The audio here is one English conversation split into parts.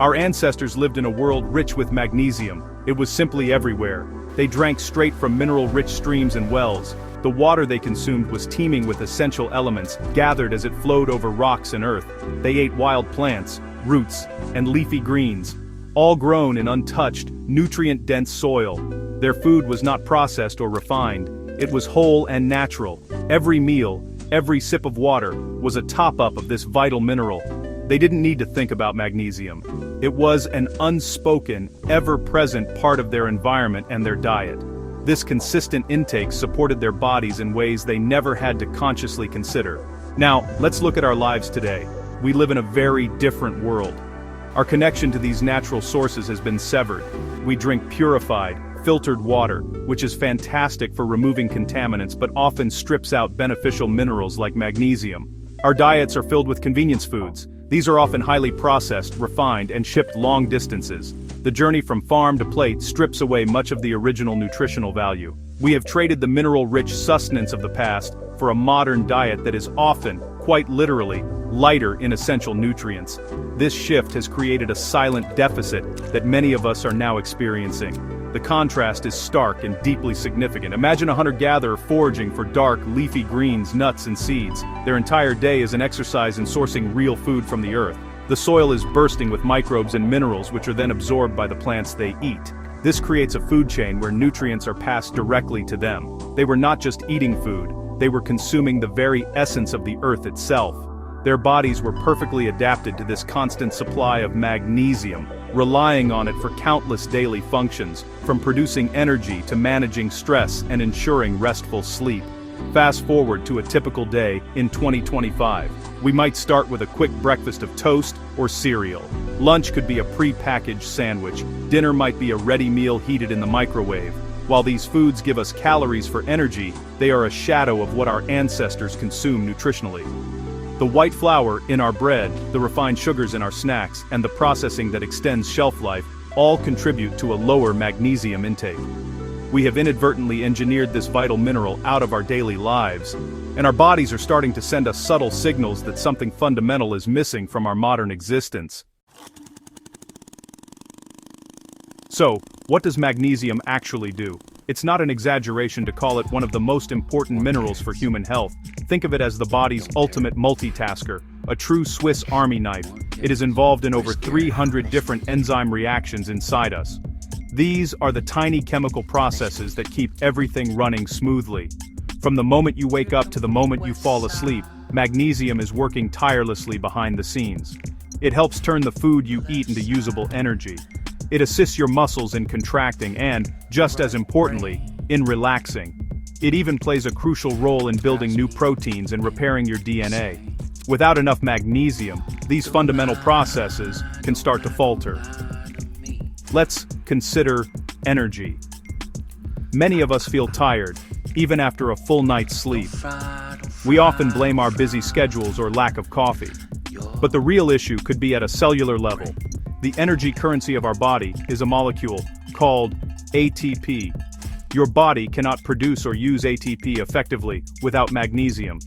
Our ancestors lived in a world rich with magnesium. It was simply everywhere. They drank straight from mineral-rich streams and wells. The water they consumed was teeming with essential elements, gathered as it flowed over rocks and earth. They ate wild plants, roots, and leafy greens, all grown in untouched, nutrient-dense soil. Their food was not processed or refined. It was whole and natural. Every meal, every sip of water, was a top-up of this vital mineral. They didn't need to think about magnesium. It was an unspoken, ever-present part of their environment and their diet. This consistent intake supported their bodies in ways they never had to consciously consider. Now, let's look at our lives today. We live in a very different world. Our connection to these natural sources has been severed. We drink purified, filtered water, which is fantastic for removing contaminants but often strips out beneficial minerals like magnesium. Our diets are filled with convenience foods. These are often highly processed, refined, and shipped long distances. The journey from farm to plate strips away much of the original nutritional value. We have traded the mineral-rich sustenance of the past for a modern diet that is often, quite literally, lighter in essential nutrients. This shift has created a silent deficit that many of us are now experiencing. The contrast is stark and deeply significant. Imagine a hunter-gatherer foraging for dark, leafy greens, nuts, and seeds. Their entire day is an exercise in sourcing real food from the earth. The soil is bursting with microbes and minerals which are then absorbed by the plants they eat. This creates a food chain where nutrients are passed directly to them. They were not just eating food, they were consuming the very essence of the earth itself. Their bodies were perfectly adapted to this constant supply of magnesium, relying on it for countless daily functions, from producing energy to managing stress and ensuring restful sleep. Fast forward to a typical day in 2025. We might start with a quick breakfast of toast or cereal. Lunch could be a pre-packaged sandwich. Dinner might be a ready meal heated in the microwave. While these foods give us calories for energy, they are a shadow of what our ancestors consumed nutritionally. The white flour in our bread, the refined sugars in our snacks, and the processing that extends shelf life all contribute to a lower magnesium intake. We have inadvertently engineered this vital mineral out of our daily lives, and our bodies are starting to send us subtle signals that something fundamental is missing from our modern existence. So, what does magnesium actually do? It's not an exaggeration to call it one of the most important minerals for human health. Think of it as the body's ultimate multitasker, a true Swiss Army knife. It is involved in over 300 different enzyme reactions inside us. These are the tiny chemical processes that keep everything running smoothly. From the moment you wake up to the moment you fall asleep, magnesium is working tirelessly behind the scenes. It helps turn the food you eat into usable energy. It assists your muscles in contracting and, just as importantly, in relaxing. It even plays a crucial role in building new proteins and repairing your DNA. Without enough magnesium, these fundamental processes can start to falter. Let's consider energy. Many of us feel tired, even after a full night's sleep. We often blame our busy schedules or lack of coffee. But the real issue could be at a cellular level. The energy currency of our body is a molecule called ATP. Your body cannot produce or use ATP effectively without magnesium.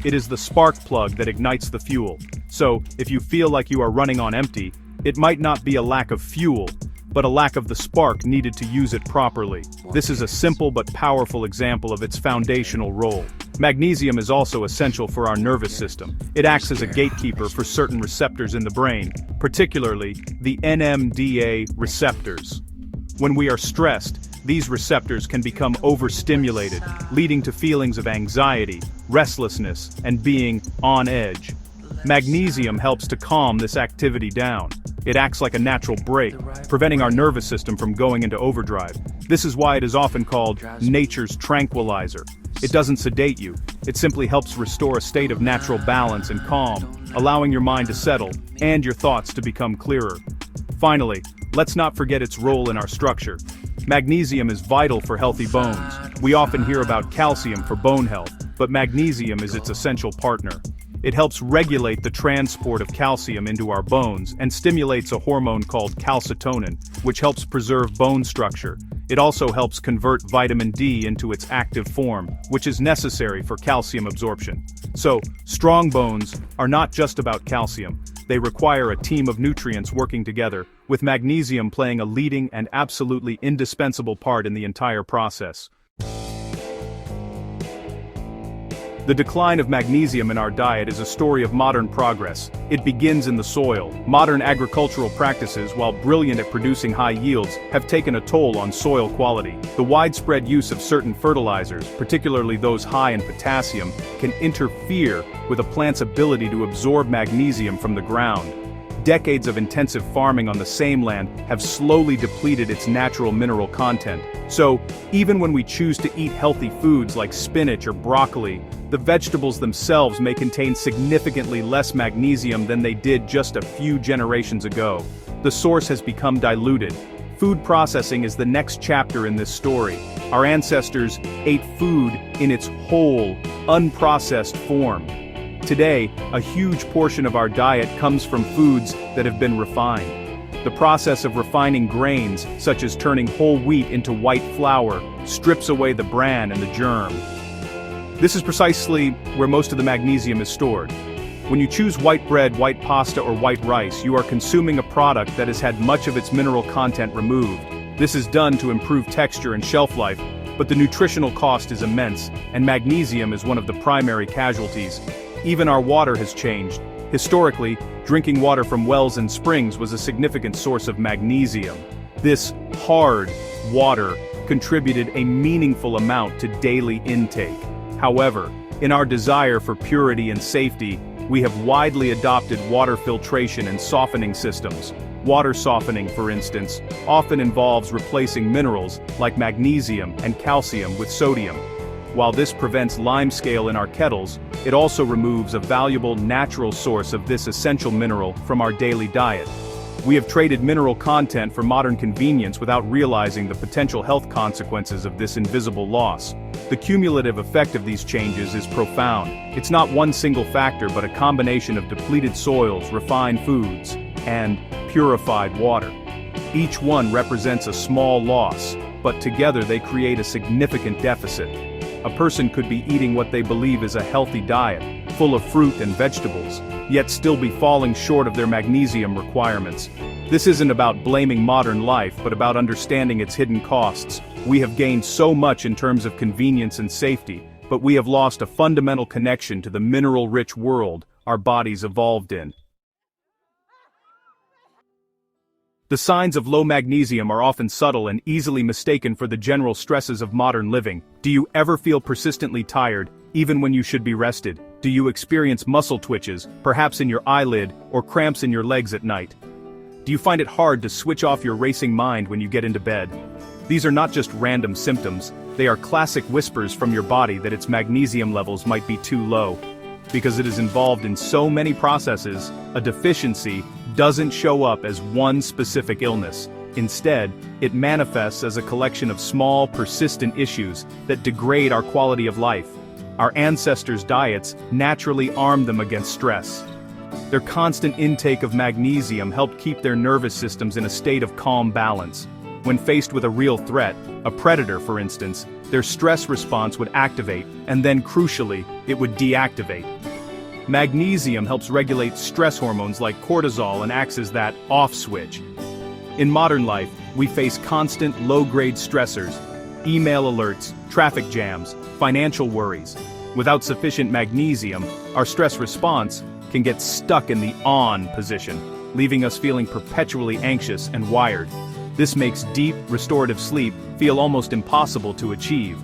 It is the spark plug that ignites the fuel. So, if you feel like you are running on empty, it might not be a lack of fuel, but a lack of the spark needed to use it properly. This is a simple but powerful example of its foundational role. Magnesium is also essential for our nervous system. It acts as a gatekeeper for certain receptors in the brain, particularly the NMDA receptors. When we are stressed, these receptors can become overstimulated, leading to feelings of anxiety, restlessness, and being on edge. Magnesium helps to calm this activity down. It acts like a natural brake, preventing our nervous system from going into overdrive. This is why it is often called nature's tranquilizer. It doesn't sedate you, it simply helps restore a state of natural balance and calm, allowing your mind to settle, and your thoughts to become clearer. Finally, let's not forget its role in our structure. Magnesium is vital for healthy bones. We often hear about calcium for bone health, but magnesium is its essential partner. It helps regulate the transport of calcium into our bones and stimulates a hormone called calcitonin, which helps preserve bone structure. It also helps convert vitamin D into its active form, which is necessary for calcium absorption. So, strong bones are not just about calcium. They require a team of nutrients working together, with magnesium playing a leading and absolutely indispensable part in the entire process. The decline of magnesium in our diet is a story of modern progress. It begins in the soil. Modern agricultural practices, while brilliant at producing high yields, have taken a toll on soil quality. The widespread use of certain fertilizers, particularly those high in potassium, can interfere with a plant's ability to absorb magnesium from the ground. Decades of intensive farming on the same land have slowly depleted its natural mineral content. So, even when we choose to eat healthy foods like spinach or broccoli, the vegetables themselves may contain significantly less magnesium than they did just a few generations ago. The source has become diluted. Food processing is the next chapter in this story. Our ancestors ate food in its whole, unprocessed form. Today, a huge portion of our diet comes from foods that have been refined. The process of refining grains, such as turning whole wheat into white flour, strips away the bran and the germ. This is precisely where most of the magnesium is stored. When you choose white bread, white pasta, or white rice, you are consuming a product that has had much of its mineral content removed. This is done to improve texture and shelf life, but the nutritional cost is immense, and magnesium is one of the primary casualties. Even our water has changed. Historically, drinking water from wells and springs was a significant source of magnesium. This hard water contributed a meaningful amount to daily intake. However, in our desire for purity and safety, we have widely adopted water filtration and softening systems. Water softening, for instance, often involves replacing minerals like magnesium and calcium with sodium. While this prevents limescale in our kettles, it also removes a valuable natural source of this essential mineral from our daily diet. We have traded mineral content for modern convenience without realizing the potential health consequences of this invisible loss. The cumulative effect of these changes is profound. It's not one single factor but a combination of depleted soils, refined foods, and purified water. Each one represents a small loss, but together they create a significant deficit. A person could be eating what they believe is a healthy diet, full of fruit and vegetables, yet still be falling short of their magnesium requirements. This isn't about blaming modern life, but about understanding its hidden costs. We have gained so much in terms of convenience and safety, but we have lost a fundamental connection to the mineral-rich world our bodies evolved in. The signs of low magnesium are often subtle and easily mistaken for the general stresses of modern living. Do you ever feel persistently tired, even when you should be rested? Do you experience muscle twitches, perhaps in your eyelid, or cramps in your legs at night? Do you find it hard to switch off your racing mind when you get into bed? These are not just random symptoms, they are classic whispers from your body that its magnesium levels might be too low. Because it is involved in so many processes, a deficiency doesn't show up as one specific illness. Instead, it manifests as a collection of small, persistent issues that degrade our quality of life. Our ancestors' diets naturally armed them against stress. Their constant intake of magnesium helped keep their nervous systems in a state of calm balance. When faced with a real threat, a predator for instance, their stress response would activate, and then crucially, it would deactivate. Magnesium helps regulate stress hormones like cortisol and acts as that off switch. In modern life, we face constant low-grade stressors, email alerts, traffic jams, financial worries. Without sufficient magnesium, our stress response can get stuck in the on position, leaving us feeling perpetually anxious and wired. This makes deep, restorative sleep feel almost impossible to achieve.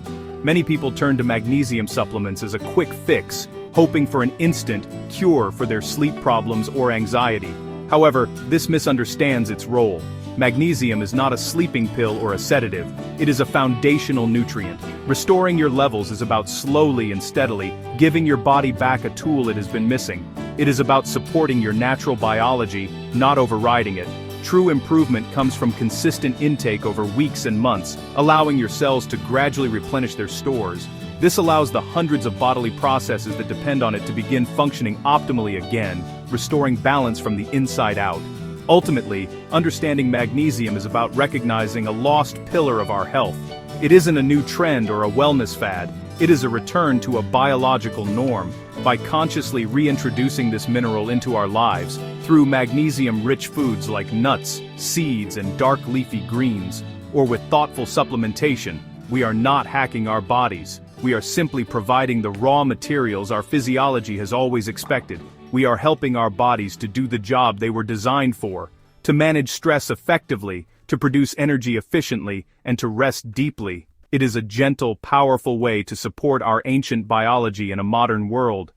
Many people turn to magnesium supplements as a quick fix, hoping for an instant cure for their sleep problems or anxiety. However, this misunderstands its role. Magnesium is not a sleeping pill or a sedative. It is a foundational nutrient. Restoring your levels is about slowly and steadily giving your body back a tool it has been missing. It is about supporting your natural biology, not overriding it. True improvement comes from consistent intake over weeks and months, allowing your cells to gradually replenish their stores. This allows the hundreds of bodily processes that depend on it to begin functioning optimally again, restoring balance from the inside out. Ultimately, understanding magnesium is about recognizing a lost pillar of our health. It isn't a new trend or a wellness fad, it is a return to a biological norm. By consciously reintroducing this mineral into our lives, through magnesium-rich foods like nuts, seeds, and dark leafy greens, or with thoughtful supplementation, we are not hacking our bodies. We are simply providing the raw materials our physiology has always expected. We are helping our bodies to do the job they were designed for, to manage stress effectively, to produce energy efficiently, and to rest deeply. It is a gentle, powerful way to support our ancient biology in a modern world.